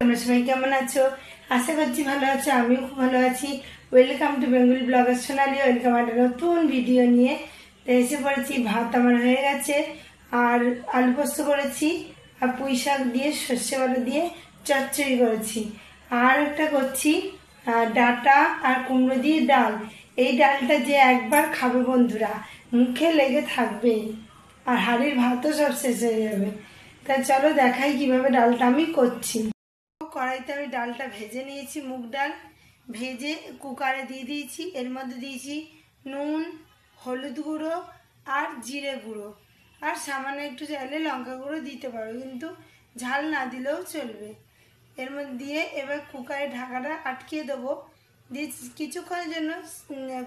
তোমরা সবাই কেমন আছো? আশা করছি ভালো আছো, আমিও খুব ভালো আছি। Welcome to Bengali blogger Sonali. Welcome একটা নতুন ভিডিও নিয়ে। তো এসে পড়েছি, ভাত আমার হয়ে গেছে আর আলু পোস্ত করেছি আর পুঁই শাক দিয়ে সর্ষে বাটা দিয়ে চচ্চড়ি করেছি। আর একটা করছি ডাঁটা আর কুমড়ো দিয়ে ডাল। এই ডালটা যে একবার খাবে বন্ধুরা, মুখে লেগে থাকবে আর হাঁড়ির ভাতও সব শেষ হয়ে যাবে। তা চলো দেখাই কিভাবে ডালটা আমি করছি। কড়াইতে আমি ডালটা ভেজে নিয়েছি, মুগ ডাল ভেজে কুকারে দিয়ে দিয়েছি। এর মধ্যে দিয়েছি নুন, হলুদ গুঁড়ো আর জিরে গুঁড়ো, আর সামান্য একটু চাইলে লঙ্কা গুঁড়ো দিতে পারো, কিন্তু ঝাল না দিলেও চলবে। এর মধ্যে দিয়ে এবার কুকারের ঢাকাটা আটকিয়ে দেবো, দিয়ে কিছুক্ষণের জন্য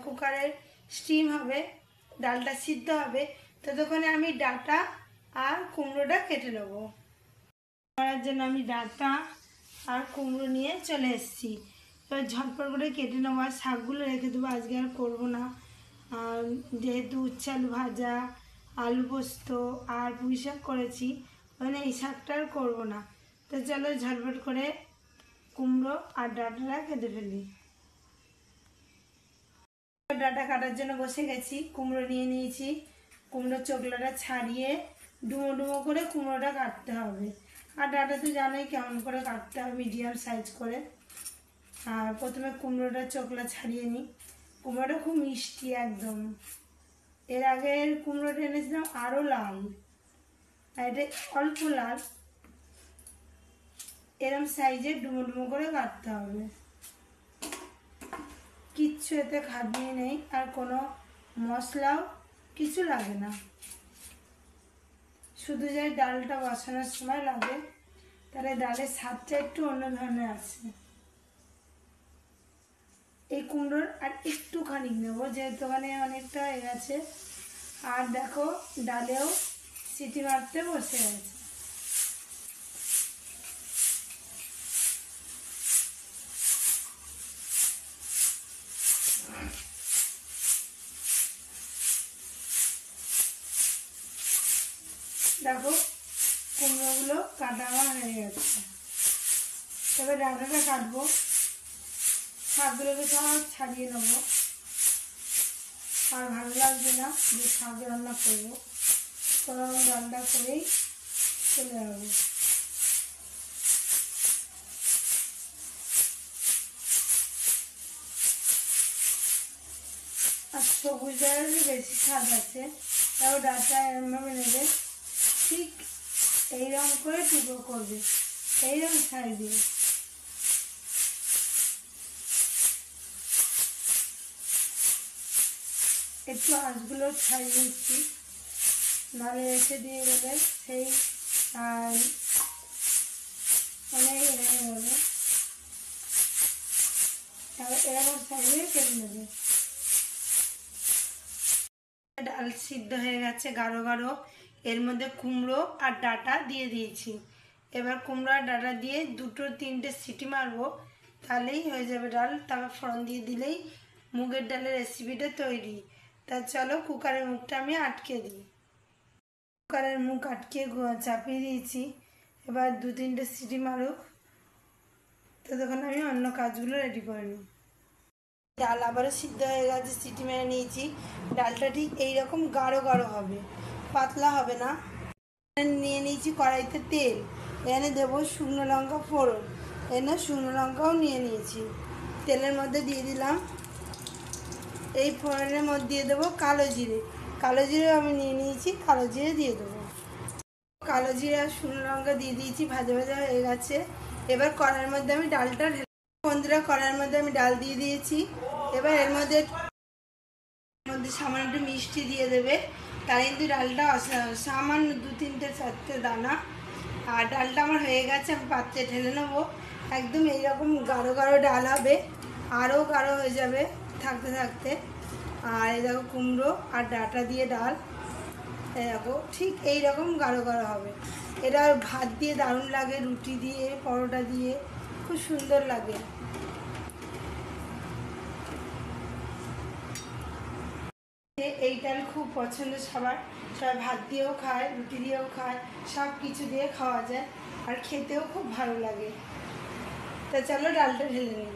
কুকারের স্টিম হবে, ডালটা সিদ্ধ হবে। ততক্ষণে আমি ডাঁটা আর কুমড়োটা কেটে নেবো। করার জন্য আমি ডাঁটা আর কুমড়ো নিয়ে চলে এসেছি। এবার ঝটপট করে কেটে নেবো, আর শাকগুলো রেখে দেবো, আজকে আর করবো না। আর যেহেতু উচ্ছে আলু ভাজা, আলু পোস্ত আর পুঁই শাক করেছি, মানে এই শাকটা আর করবো না। তো চলো ঝটপট করে কুমড়ো আর ডাঁটাটা কেটে ফেলি। ডাঁটা কাটার জন্য বসে গেছি, কুমড়ো নিয়ে নিয়েছি। কুমড়োর চোখলাটা ছাড়িয়ে ডুমো ডুমো করে কুমড়োটা কাটতে হবে। আর ডাঁটা তো জানোই কেমন করে কাটতে হবে, মিডিয়াম সাইজ করে। আর প্রথমে কুমড়োটার চোখলা ছাড়িয়ে নিই। কুমড়োটা খুব মিষ্টি একদম। এর আগের কুমড়োটা এনেছিলাম আরও লাল, আর এটা অল্প লাল। এরম সাইজে ডুমো ডুমো করে কাটতে হবে। কিচ্ছু এতে খাটনি নেই, আর কোনো মশলাও কিছু লাগে না, শুধু যে ডালটা বসানোর সময় লাগে, তাহলে ডালের স্বাদটা একটু অন্য ধরনের আছে। এই কুমড়োর আর একটু খানিক নেবো, যেহেতু ওখানে অনেকটা হয়ে গেছে। আর দেখো ডালেও সিটি মারতে বসে গেছে। দেখো কুমড়োগুলো কাটা আমার হয়ে গেছে। তবে ডাঁটাটা কাটবো, শাকগুলোকে সব ছাড়িয়ে নেবো। আর ভালো লাগবে না যে শাক রান্না করবো, গরম রান্না করেই চলে যাবো। আর সবুজ ডালেরই বেশি স্বাদ আছে। তাও ডাঁটা এরমভাবে নেবে, ঠিক এইরকম করে টুকরো করবে, এইরকম সাইজে। একটু আঁচগুলো ছাড়িয়ে নিচ্ছি, নাহলে রেখে দিয়ে গেলে সেই অনেক হয়ে যাবে। এরকম সাইজে কেটে নেবে। ডাল সিদ্ধ হয়ে গেছে গাঢ় গাঢ়। এর মধ্যে কুমড়ো আর ডাঁটা দিয়ে দিয়েছি। এবার কুমড়ো আর ডাঁটা দিয়ে দুটো তিনটে সিটি মারবো, তাহলেই হয়ে যাবে ডাল। তারপর ফোড়ন দিয়ে দিলেই মুগের ডালের রেসিপিটা তৈরি। তা চলো কুকারের মুখটা আমি আটকে দিই। কুকারের মুখ আটকে চাপিয়ে দিয়েছি। এবার দু তিনটে সিটি মারুক, ততক্ষণ আমি অন্য কাজগুলো রেডি করে নিই। ডাল আবারও সিদ্ধ হয়ে গেছে, সিটি মেরে নিয়েছি। ডালটা ঠিক এইরকম গাঢ় গাঢ় হবে, পাতলা হবে না। নিয়ে নিয়েছি কড়াইতে তেল, এনে দেবো শুকনো লঙ্কা ফোড়ন। এনে শুকনো লঙ্কাও নিয়ে নিয়েছি, তেলের মধ্যে দিয়ে দিলাম। এই ফোড়নের মধ্যে দিয়ে দেবো কালো জিরে। কালো জিরে আমি নিয়ে নিয়েছি, কালো জিরে দিয়ে দেবো। কালো জিরে আর শুকনো লঙ্কা দিয়ে দিয়েছি, ভাজা ভাজা হয়ে গেছে। এবার কড়াইয়ের মধ্যে আমি ডালটা বন্ধুরা, কড়াইয়ের মধ্যে আমি ডাল দিয়ে দিয়েছি। এবার এর মধ্যে সামান্য একটু মিষ্টি দিয়ে দেবে, তাহলে কিন্তু ডালটা সামান্য দু তিনটে চারটে দানা। আর ডালটা আমার হয়ে গেছে, আমি পাত্রে ঢেলে নেবো। একদম এইরকম গাঢ় গাঢ় ডাল হবে, আরও গাঢ় হয়ে যাবে থাকতে থাকতে। আর এই দেখো কুমড়ো আর ডাঁটা দিয়ে ডাল, এই দেখো ঠিক এইরকম গাঢ় গাঢ় হবে। এটা ভাত দিয়ে দারুণ লাগে, রুটি দিয়ে, পরোটা দিয়ে খুব সুন্দর লাগে। এই ডাল খুব পছন্দ সবার, সবাই ভাত দিয়েও খায়, রুটি দিয়েও খায়, সব কিছু দিয়ে খাওয়া যায়, আর খেতেও খুব ভালো লাগে। তো চলো ডালটা ঢেলে নিই।